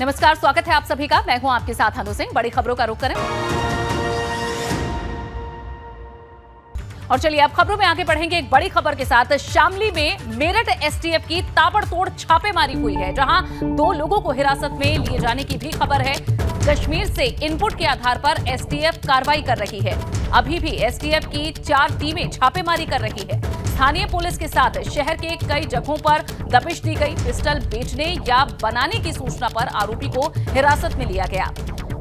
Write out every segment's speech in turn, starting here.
नमस्कार, स्वागत है आप सभी का। मैं हूं आपके साथ अनु सिंह। बड़ी खबरों का रुख करें और चलिए अब खबरों में आगे बढ़ेंगे एक बड़ी खबर के साथ। शामली में मेरठ एसटीएफ की ताबड़तोड़ छापेमारी हुई है, जहां 2 लोगों को हिरासत में लिए जाने की भी खबर है। कश्मीर से इनपुट के आधार पर एसटीएफ कार्रवाई कर रही है। अभी भी एसटीएफ की 4 टीमें छापेमारी कर रही है। स्थानीय पुलिस के साथ शहर के कई जगहों पर दबिश दी गई। पिस्टल बेचने या बनाने की सूचना पर आरोपी को हिरासत में लिया गया।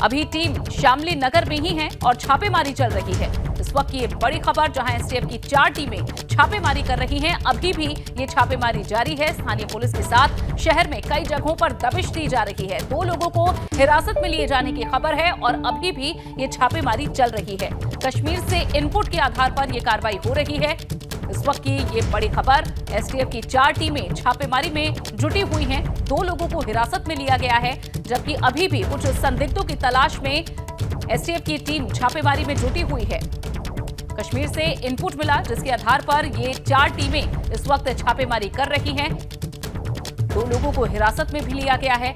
अभी टीम शामली नगर में ही है और छापेमारी चल रही है। इस वक्त ये बड़ी खबर, जहां एसटीएफ की 4 टीमें छापेमारी कर रही हैं। अभी भी ये छापेमारी जारी है। स्थानीय पुलिस के साथ शहर में कई जगहों पर दबिश दी जा रही है। 2 लोगों को हिरासत में लिए जाने की खबर है और अभी भी ये छापेमारी चल रही है। कश्मीर से इनपुट के आधार पर यह कार्रवाई हो रही है। इस वक्त की ये बड़ी खबर, एसटीएफ की 4 टीमें छापेमारी में जुटी हुई हैं। 2 लोगों को हिरासत में लिया गया है, जबकि अभी भी कुछ संदिग्धों की तलाश में एसटीएफ की टीम छापेमारी में जुटी हुई है। कश्मीर से इनपुट मिला, जिसके आधार पर ये 4 टीमें इस वक्त छापेमारी कर रही हैं। 2 लोगों को हिरासत में भी लिया गया है।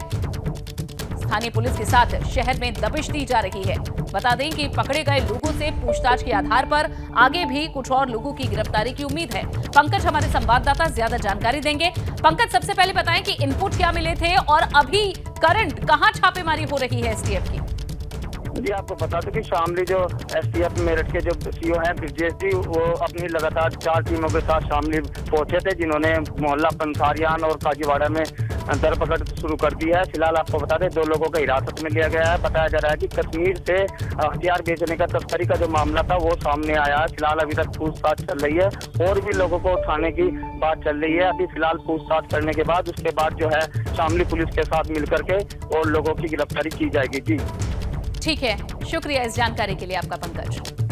स्थानीय पुलिस के साथ शहर में दबिश दी जा रही है। बता दें कि पकड़े गए लोगों से पूछताछ के आधार पर आगे भी कुछ और लोगों की गिरफ्तारी की उम्मीद है। पंकज हमारे संवाददाता ज्यादा जानकारी देंगे। पंकज, सबसे पहले बताएं कि इनपुट क्या मिले थे और अभी करंट कहां छापेमारी हो रही है एसटीएफ की? जी, आपको बता दूं कि शामली जो एसटीएफ मेरठ के जो सीओ हैं ब्रिजेश जी, वो अपनी लगातार 4 टीमों के साथ शामली पहुंचे थे, जिन्होंने मोहल्ला पंसारियान और काजीवाड़ा में धरपकड़ शुरू कर दी है। फिलहाल आपको बता दें 2 लोगों को हिरासत में लिया गया है। बताया जा रहा है कि कश्मीर से हथियार बेचने का, तस्करी का जो मामला था वो सामने आया है। फिलहाल अभी तक पूछताछ चल रही है और भी लोगों को उठाने की बात चल रही है। अभी फिलहाल पूछताछ करने के बाद उसके बाद जो है शामली पुलिस के साथ मिलकर के और लोगों की गिरफ्तारी की जाएगी। जी ठीक है, शुक्रिया इस जानकारी के लिए आपका पंकज।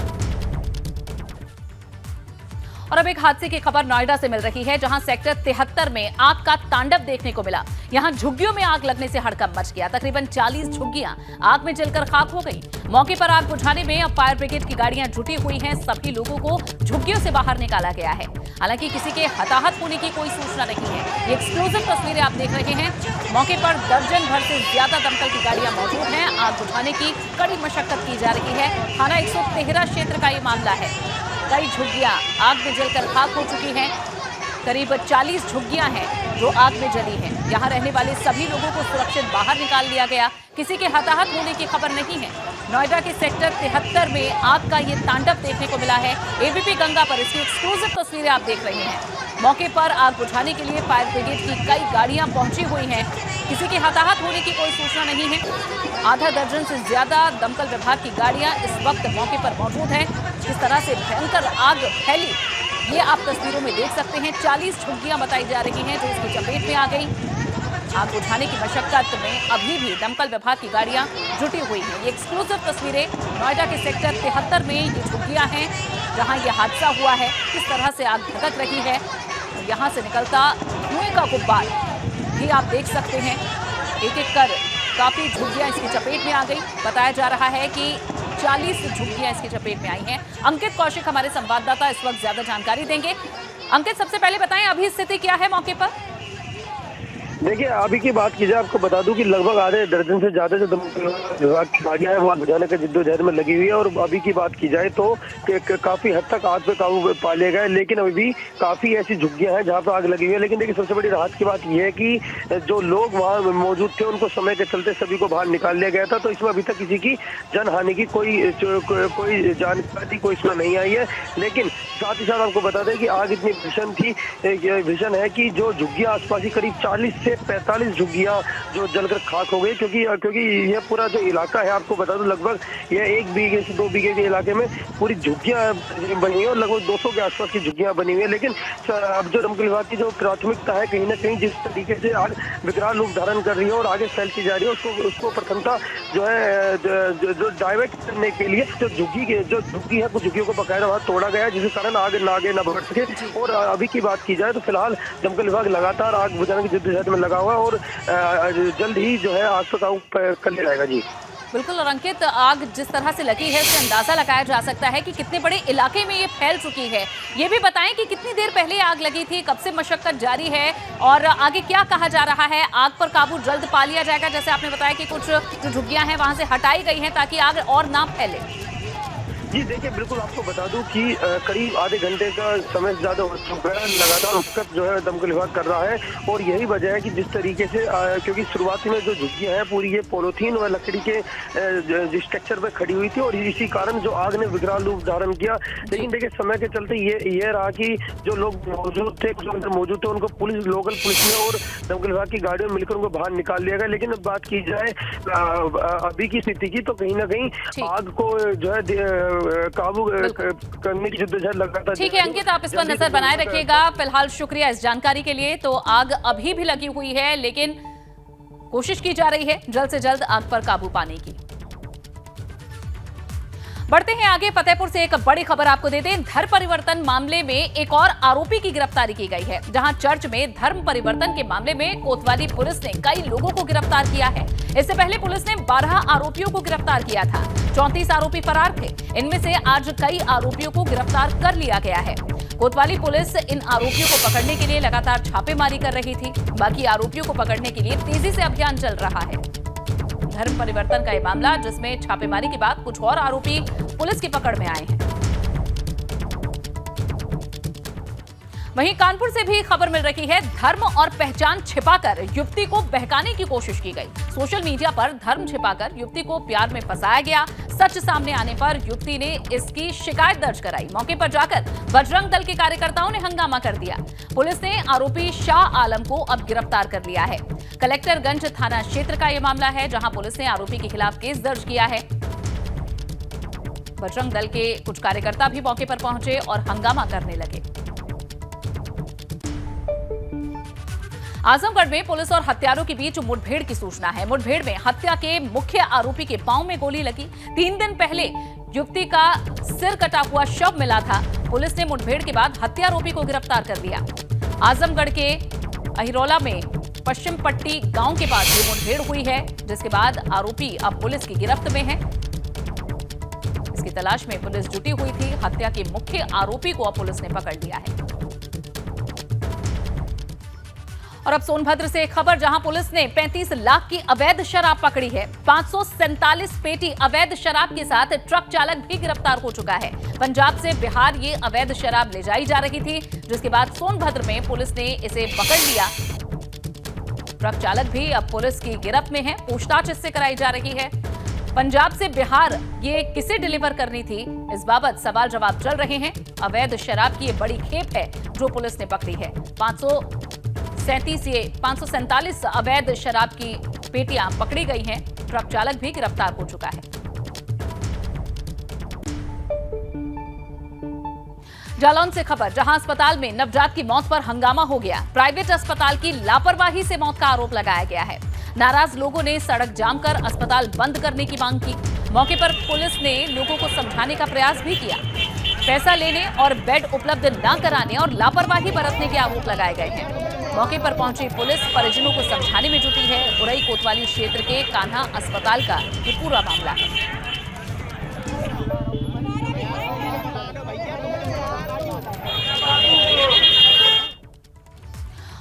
और अब एक हादसे की खबर नोएडा से मिल रही है, जहां सेक्टर 73 में आग का तांडव देखने को मिला। यहां झुग्गियों में आग लगने से हड़कंप मच गया। तकरीबन 40 झुग्गियां आग में जलकर खाक हो गई। मौके पर आग बुझाने में अब फायर ब्रिगेड की गाड़ियां जुटी हुई हैं। सभी लोगों को झुग्गियों से बाहर निकाला गया है। हालांकि किसी के हताहत होने की कोई सूचना नहीं है। ये एक्सक्लूसिव तस्वीरें आप देख रहे हैं। मौके पर दर्जन भर से ज्यादा दमकल की गाड़ियां मौजूद हैं। आग बुझाने की कड़ी मशक्कत की जा रही है। थाना 113 क्षेत्र का ये मामला है। कई झुग्गियां आग में जलकर खाक हो चुकी हैं। करीब 40 झुग्गियां हैं जो आग में जली हैं। यहां रहने वाले सभी लोगों को सुरक्षित बाहर निकाल लिया गया। किसी के हताहत होने की खबर नहीं है। नोएडा के सेक्टर 73 में आग का ये तांडव देखने को मिला है। एबीपी गंगा पर इसकी एक्सक्लूसिव तस्वीरें आप देख रहे हैं। मौके पर आग बुझाने के लिए फायर ब्रिगेड की कई गाड़ियां पहुंची हुई हैं। किसी के हताहत होने की कोई सूचना नहीं है। आधा दर्जन से ज्यादा दमकल विभाग की गाड़ियां इस वक्त मौके पर मौजूद हैं। किस तरह से भयंकर आग फैली, ये आप तस्वीरों में देख सकते हैं। 40 झुग्गियां बताई जा रही हैं जो इसकी चपेट में आ गई। आग बुझाने की मशक्कत में अभी भी दमकल विभाग की गाड़ियां जुटी हुई हैं। ये एक्सक्लूसिव तस्वीरें नोएडा के सेक्टर 73 में ये झुग्गियां हैं जहां ये हादसा हुआ है। किस तरह से आग भड़क रही है, यहाँ से निकलता धुएं का गुब्बार भी आप देख सकते हैं। एक एक कर काफी झुग्गियां इसकी चपेट में आ गई। बताया जा रहा है कि 40 झुग्गियां इसकी चपेट में आई हैं। अंकित कौशिक हमारे संवाददाता इस वक्त ज्यादा जानकारी देंगे। अंकित, सबसे पहले बताएं अभी स्थिति क्या है मौके पर? देखिए, अभी की बात की जाए, आपको बता दूं कि लगभग आधे दर्जन से ज्यादा जो विभाग की गाड़ियां हैं वो आग बुझाने के जिद्दोजहद में लगी हुई है। और अभी की बात की जाए तो काफी हद तक आग पे काबू पा लिया गया, लेकिन अभी भी काफी ऐसी झुग्गियां हैं जहां पर आग लगी हुई है। लेकिन देखिए, सबसे बड़ी राहत की बात यह है कि जो लोग वहाँ मौजूद थे उनको समय के चलते सभी को बाहर निकाल लिया गया था। तो इसमें अभी तक किसी की जनहानि की कोई जानकारी कोई इसमें नहीं आई है। लेकिन साथ ही साथ आपको बता दें कि आग इतनी भीषण है कि जो झुग्गियां आसपास ही करीब 40 से 45 झुग्गियां जो जलकर खाक हो गई। क्योंकि यह पूरा जो इलाका है, आपको बता दूं लगभग यह 1 बीघे से 2 बीघे के इलाके में पूरी झुग्गियां बनी हुई है और लगभग 200 के आसपास की झुग्गियां बनी हुई है। लेकिन अब जो दमकल विभाग की जो प्राथमिकता है, कहीं ना कहीं जिस तरीके से आग विकराल रूप धारण कर रही है और आगे फैलती जा रही है, उसको प्रथमता जो है जो डाइवर्ट करने के लिए जो झुग्गी है, कुछ झुग्गियों को बकायदा वहां तोड़ा गया है, जिसके कारण आगे न बढ़ सके। और अभी की बात की जाए तो फिलहाल दमकल विभाग लगातार आग बुझाने की जिद्दोजहद में लगा हुआ और जल्द ही जो है आग पर काबू कर लिया जाएगा। जी बिल्कुल। और अंकित, आग जिस तरह से लगी है उससे अंदाजा लगाया जा सकता है कि कितने बड़े इलाके में ये फैल चुकी है। ये भी बताएं कि कितनी देर पहले आग लगी थी, कब से मशक्कत जारी है और आगे क्या कहा जा रहा है? आग पर काबू जल्द पा लिया जाएगा? जैसे आपने बताया कि कुछ जो झुग्गियां हैं वहां से हटाई गई हैं ताकि आग और ना फैले। जी देखिए, बिल्कुल आपको बता दूं कि करीब आधे घंटे का समय ज्यादा हो चुका है, लगातार उपकत जो है दमकल विभाग कर रहा है। और यही वजह है कि जिस तरीके से क्योंकि शुरुआती में जो झुग्गियां हैं पूरी ये पॉलीथीन व लकड़ी के स्ट्रक्चर पे खड़ी हुई थी और इसी कारण जो आग ने विकराल रूप धारण किया। लेकिन देखिए, समय के चलते ये रहा कि जो लोग मौजूद थे, जो अंदर मौजूद थे, उनको लोकल पुलिस ने और दमकल विभाग की गाड़ियों में मिलकर उनको बाहर निकाल लिया गया। लेकिन अब बात की जाए अभी की स्थिति की, तो कहीं ना कहीं आग को जो है काबू करने की जद्दोजहद लगातार। ठीक है अंकित, आप इस पर नजर बनाए रखिएगा। फिलहाल शुक्रिया इस जानकारी के लिए। तो आग अभी भी लगी हुई है लेकिन कोशिश की जा रही है जल्द से जल्द आग पर काबू पाने की। बढ़ते हैं आगे, फतेहपुर से एक बड़ी खबर आपको दे दें। धर्म परिवर्तन मामले में एक और आरोपी की गिरफ्तारी की गई है। जहां चर्च में धर्म परिवर्तन के मामले में कोतवाली पुलिस ने कई लोगों को गिरफ्तार किया है। इससे पहले पुलिस ने 12 आरोपियों को गिरफ्तार किया था। 34 आरोपी फरार थे। इनमें से आज कई आरोपियों को गिरफ्तार कर लिया गया है। कोतवाली पुलिस इन आरोपियों को पकड़ने के लिए लगातार छापेमारी कर रही थी। बाकी आरोपियों को पकड़ने के लिए तेजी से अभियान चल रहा है। धर्म परिवर्तन का यह मामला जिसमें छापेमारी के बाद कुछ और आरोपी पुलिस की पकड़ में आए हैं। वहीं कानपुर से भी खबर मिल रही है। धर्म और पहचान छिपाकर युवती को बहकाने की कोशिश की गई। सोशल मीडिया पर धर्म छिपाकर युवती को प्यार में फंसाया गया। सच सामने आने पर युवती ने इसकी शिकायत दर्ज कराई। मौके पर जाकर बजरंग दल के कार्यकर्ताओं ने हंगामा कर दिया। पुलिस ने आरोपी शाह आलम को अब गिरफ्तार कर लिया है। कलेक्टरगंज थाना क्षेत्र का यह मामला है जहां पुलिस ने आरोपी के खिलाफ केस दर्ज किया है। बजरंग दल के कुछ कार्यकर्ता भी मौके पर पहुंचे और हंगामा करने लगे। आजमगढ़ में पुलिस और हत्यारों के बीच मुठभेड़ की सूचना है। मुठभेड़ में हत्या के मुख्य आरोपी के पांव में गोली लगी। 3 दिन पहले युवती का सिर कटा हुआ शव मिला था। पुलिस ने मुठभेड़ के बाद हत्यारोपी को गिरफ्तार कर लिया। आजमगढ़ के अहिरौला में पश्चिम पट्टी गांव के पास ये मुठभेड़ हुई है, जिसके बाद आरोपी अब पुलिस की गिरफ्त में है। इसकी तलाश में पुलिस जुटी हुई थी। हत्या के मुख्य आरोपी को अब पुलिस ने पकड़ लिया है। और अब सोनभद्र से एक खबर जहां पुलिस ने 35 लाख की अवैध शराब पकड़ी है। 547 पेटी अवैध शराब के साथ ट्रक चालक भी गिरफ्तार हो चुका है। पंजाब से बिहार ये अवैध शराब ले जाई जा रही थी, जिसके बाद सोनभद्र में पुलिस ने इसे पकड़ लिया। ट्रक चालक भी अब पुलिस की गिरफ्त में है। पूछताछ इससे कराई जा रही है। पंजाब से बिहार ये किसे डिलीवर करनी थी, इस बाबत सवाल जवाब चल रहे हैं। अवैध शराब की ये बड़ी खेप है जो पुलिस ने पकड़ी है। 547 अवैध शराब की पेटियां पकड़ी गई हैं। ट्रक चालक भी गिरफ्तार हो चुका है। जालौन से खबर जहां अस्पताल में नवजात की मौत पर हंगामा हो गया। प्राइवेट अस्पताल की लापरवाही से मौत का आरोप लगाया गया है। नाराज लोगों ने सड़क जाम कर अस्पताल बंद करने की मांग की। मौके पर पुलिस ने लोगों को समझाने का प्रयास भी किया। पैसा लेने और बेड उपलब्ध न कराने और लापरवाही बरतने के आरोप लगाए गए हैं। मौके पर पहुंची पुलिस परिजनों को समझाने में जुटी है। उरई कोतवाली क्षेत्र के कान्हा अस्पताल का ये पूरा मामला है।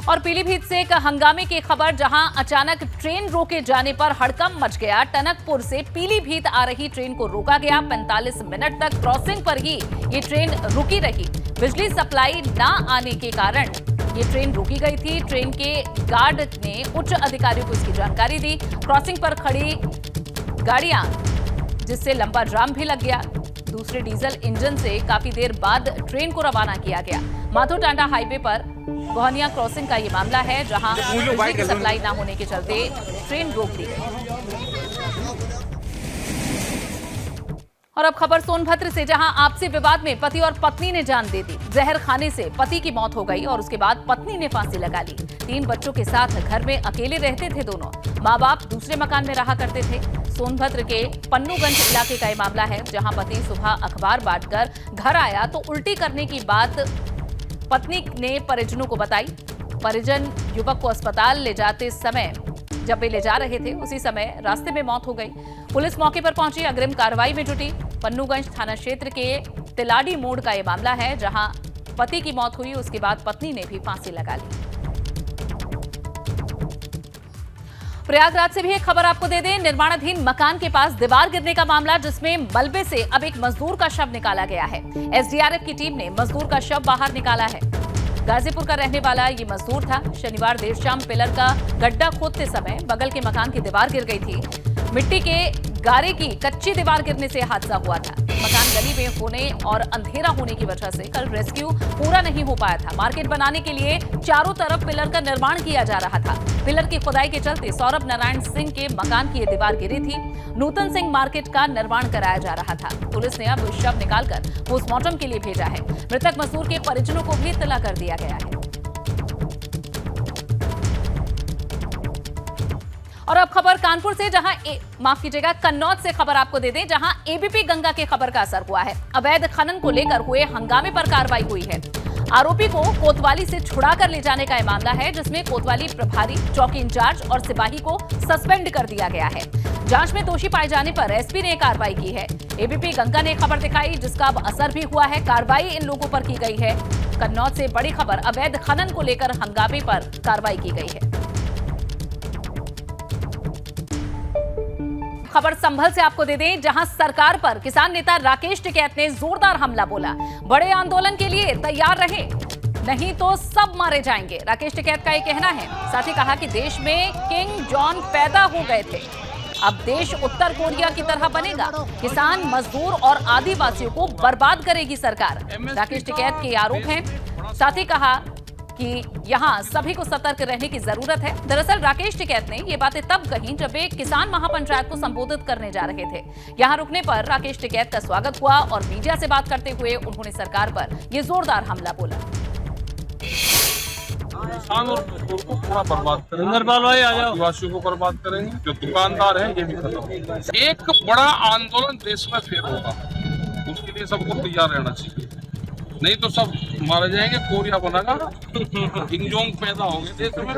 और पीलीभीत से एक हंगामे की खबर जहां अचानक ट्रेन रोके जाने पर हड़कंप मच गया। टनकपुर से पीलीभीत आ रही ट्रेन को रोका गया। 45 मिनट तक क्रॉसिंग पर ही ये ट्रेन रुकी रही। बिजली सप्लाई न आने के कारण ये ट्रेन रुकी गई थी। ट्रेन के गार्ड ने उच्च अधिकारियों को इसकी जानकारी दी। क्रॉसिंग पर खड़ी गाड़ियां जिससे लंबा जाम भी लग गया। दूसरे डीजल इंजन से काफी देर बाद ट्रेन को रवाना किया गया। माधो टांडा हाईवे पर गोहनिया क्रॉसिंग का ये मामला है जहां बिजली की सप्लाई न होने के चलते ट्रेन रोक दी गई। और अब खबर सोनभद्र से जहां आपसी विवाद में पति और पत्नी ने जान दे दी। जहर खाने से पति की मौत हो गई और उसके बाद पत्नी ने फांसी लगा ली। 3 बच्चों के साथ घर में अकेले रहते थे दोनों। माँ बाप दूसरे मकान में रहा करते थे। सोनभद्र के पन्नूगंज इलाके का ये मामला है जहां पति सुबह अखबार बांटकर घर आया तो उल्टी करने की बात पत्नी ने परिजनों को बताई। परिजन युवक को अस्पताल ले जाते समय जब वे ले जा रहे थे उसी समय रास्ते में मौत हो गई। पुलिस मौके पर पहुंची, अग्रिम कार्रवाई में जुटी। पन्नूगंज थाना क्षेत्र के तिलाड़ी मोड़ का ये मामला है, जहां पति की मौत हुई, उसके बाद पत्नी ने भी फांसी लगा ली। प्रयागराज से भी एक खबर आपको दे दें। निर्माणाधीन मकान के पास दीवार गिरने का मामला, जिसमें मलबे से अब एक मजदूर का शव निकाला गया है। एसडीआरएफ की टीम ने मजदूर का शव बाहर निकाला है। गाजीपुर का रहने वाला ये मजदूर था। शनिवार देर शाम पिलर का गड्ढा खोदते समय बगल के मकान की दीवार गिर गई थी। मिट्टी के गारे की कच्ची दीवार गिरने से हादसा हुआ था। मकान गली में होने और अंधेरा होने की वजह से कल रेस्क्यू पूरा नहीं हो पाया था। मार्केट बनाने के लिए चारों तरफ पिलर का निर्माण किया जा रहा था। पिलर की खुदाई के चलते सौरभ नारायण सिंह के मकान की ये दीवार गिरी थी। नूतन सिंह मार्केट का निर्माण कराया जा रहा था। पुलिस ने अब शव निकालकर पोस्टमार्टम के लिए भेजा है। मृतक मजदूर के परिजनों को भी इत्तला कर दिया गया है। और अब खबर कानपुर से, जहां माफ कीजिएगा कन्नौज से खबर आपको दे दें, जहां एबीपी गंगा के खबर का असर हुआ है। अवैध खनन को लेकर हुए हंगामे पर कार्रवाई हुई है। आरोपी को कोतवाली से छुड़ा कर ले जाने का यह मामला है, जिसमें कोतवाली प्रभारी, चौकी इंचार्ज और सिपाही को सस्पेंड कर दिया गया है। जांच में दोषी पाए जाने पर एसपी ने कार्रवाई की है। एबीपी गंगा ने खबर दिखाई, जिसका अब असर भी हुआ है। कार्रवाई इन लोगों पर की गई है। कन्नौज से बड़ी खबर, अवैध खनन को लेकर हंगामे पर कार्रवाई की गई है। खबर संभल से आपको दे दें, जहां सरकार पर किसान नेता राकेश टिकैत ने जोरदार हमला बोला। बड़े आंदोलन के लिए तैयार रहे, नहीं तो सब मारे जाएंगे, राकेश टिकैत का ये कहना है। साथ ही कहा कि देश में किंग जॉन पैदा हो गए थे, अब देश उत्तर कोरिया की तरह बनेगा। किसान, मजदूर और आदिवासियों को बर्बाद करेगी सरकार, राकेश टिकैत के आरोप हैं। साथ ही कहा कि यहां सभी को सतर्क रहने की जरूरत है। दरअसल राकेश टिकैत ने ये बातें तब कही जब वे किसान महापंचायत को संबोधित करने जा रहे थे। यहां रुकने पर राकेश टिकैत का स्वागत हुआ और मीडिया से बात करते हुए उन्होंने सरकार पर ये जोरदार हमला बोला। किसान और मजदूर को पूरा बर्बाद करेंगे, आदिवासियों को बर्बाद करेंगे, जो दुकानदार है ये भी खत्म। एक बड़ा आंदोलन देश में फिर होगा, उसके लिए सबको तैयार रहना चाहिए, नहीं तो सब मारे जाएंगे, कोरिया बनेगा, किंग जोंग पैदा होंगे देश में।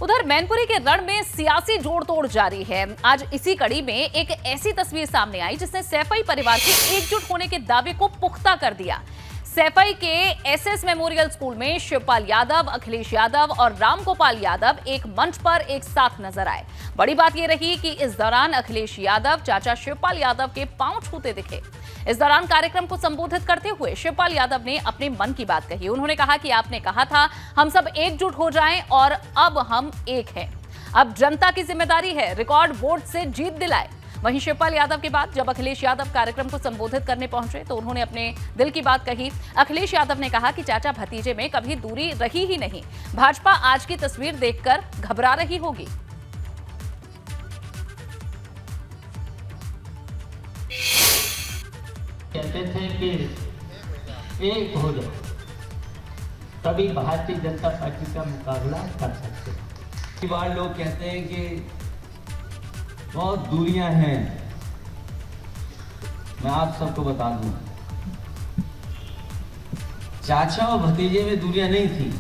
उधर मैनपुरी के रण में सियासी जोड़ तोड़ जारी है। आज इसी कड़ी में एक ऐसी तस्वीर सामने आई जिसने सैफई परिवार के एकजुट होने के दावे को पुख्ता कर दिया। सैफई के एसएस मेमोरियल स्कूल में शिवपाल यादव, अखिलेश यादव और रामगोपाल यादव एक मंच पर एक साथ नजर आए। बड़ी बात यह रही कि इस दौरान अखिलेश यादव चाचा शिवपाल यादव के पांव छूते दिखे। इस दौरान कार्यक्रम को संबोधित करते हुए शिवपाल यादव ने अपने मन की बात कही। उन्होंने कहा कि आपने कहा था हम सब एकजुट हो जाएं और अब हम एक हैं। अब जनता की जिम्मेदारी है रिकॉर्ड वोट से जीत दिलाए। वहीं शिवपाल यादव के बाद जब अखिलेश यादव कार्यक्रम को संबोधित करने पहुंचे तो उन्होंने अपने दिल की बात कही। अखिलेश यादव ने कहा कि चाचा भतीजे में कभी दूरी रही ही नहीं, भाजपा आज की तस्वीर देखकर घबरा रही होगी। कहते थे कि एक हो जाओ तभी भारतीय जनता पार्टी का मुकाबला कर सकते हैं। कई बार लोग कहते हैं कि बहुत दूरियां हैं, मैं आप सबको बता दूं चाचा और भतीजे में दूरियां नहीं थी,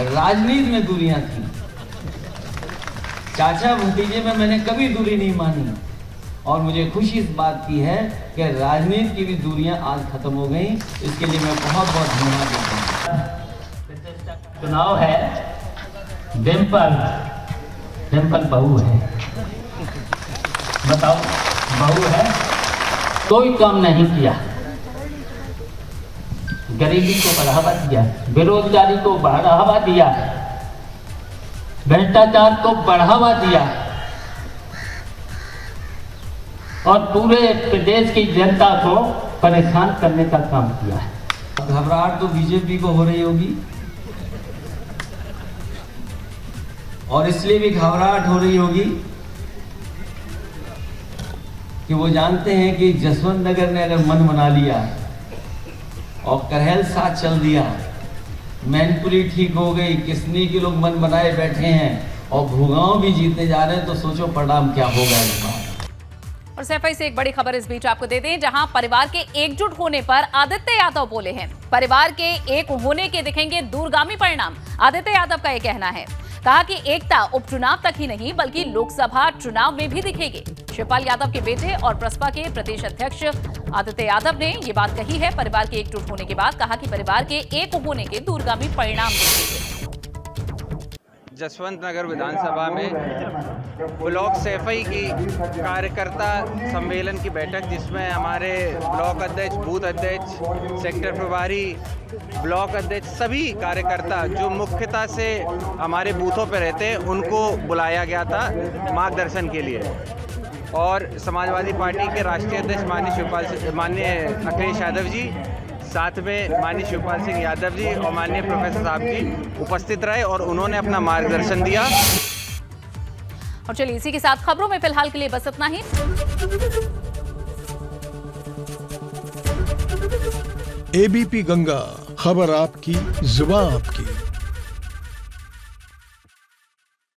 राजनीति में दूरियां थी। चाचा भतीजे में मैंने कभी दूरी नहीं मानी और मुझे खुशी इस बात की है कि राजनीति की भी दूरियां आज खत्म हो गई। इसके लिए मैं बहुत बहुत धन्यवाद देता हूं। चुनाव है, डिम्पल बहू है, बताओ बहू है, कोई काम नहीं किया, गरीबी को बढ़ावा दिया, बेरोजगारी को बढ़ावा दिया, भ्रष्टाचार को बढ़ावा दिया और पूरे प्रदेश की जनता को परेशान करने का काम किया है। घबराहट तो बीजेपी को हो रही होगी और इसलिए भी घबराहट हो रही होगी कि वो जानते हैं कि जसवंत नगर ने अगर मन बना लिया और करहल साथ चल दिया, मैनपुरी ठीक हो गई, किसनी के लोग मन बनाए बैठे हैं और भूगांव भी जीतने जा रहे हैं, तो सोचो परिणाम क्या होगा इस बार। और सैफई से एक बड़ी खबर इस बीच आपको दे दें, जहां परिवार के एकजुट होने पर आदित्य यादव बोले हैं। परिवार के एक होने के दिखेंगे दूरगामी परिणाम, आदित्य यादव का यह कहना है। कहा कि एकता उपचुनाव तक ही नहीं बल्कि लोकसभा चुनाव में भी दिखेगी। शिवपाल यादव के बेटे और प्रसपा के प्रदेश अध्यक्ष आदित्य यादव ने ये बात कही है। परिवार के एकजुट होने के बाद कहा कि परिवार के एक होने के दूरगामी परिणाम दिखेंगे। जसवंत नगर विधानसभा में ब्लॉक सैफई की कार्यकर्ता सम्मेलन की बैठक, जिसमें हमारे ब्लॉक अध्यक्ष, बूथ अध्यक्ष, सेक्टर प्रभारी, ब्लॉक अध्यक्ष, सभी कार्यकर्ता जो मुख्यतः से हमारे बूथों पर रहते हैं उनको बुलाया गया था मार्गदर्शन के लिए। और समाजवादी पार्टी के राष्ट्रीय अध्यक्ष माननीय अखिलेश यादव जी, साथ में माननीय शिवपाल सिंह यादव जी और माननीय प्रोफेसर साहब जी उपस्थित रहे और उन्होंने अपना मार्गदर्शन दिया। और चलिए इसी के साथ खबरों में फिलहाल के लिए बस इतना ही। एबीपी गंगा, खबर आपकी, जुबान आपकी।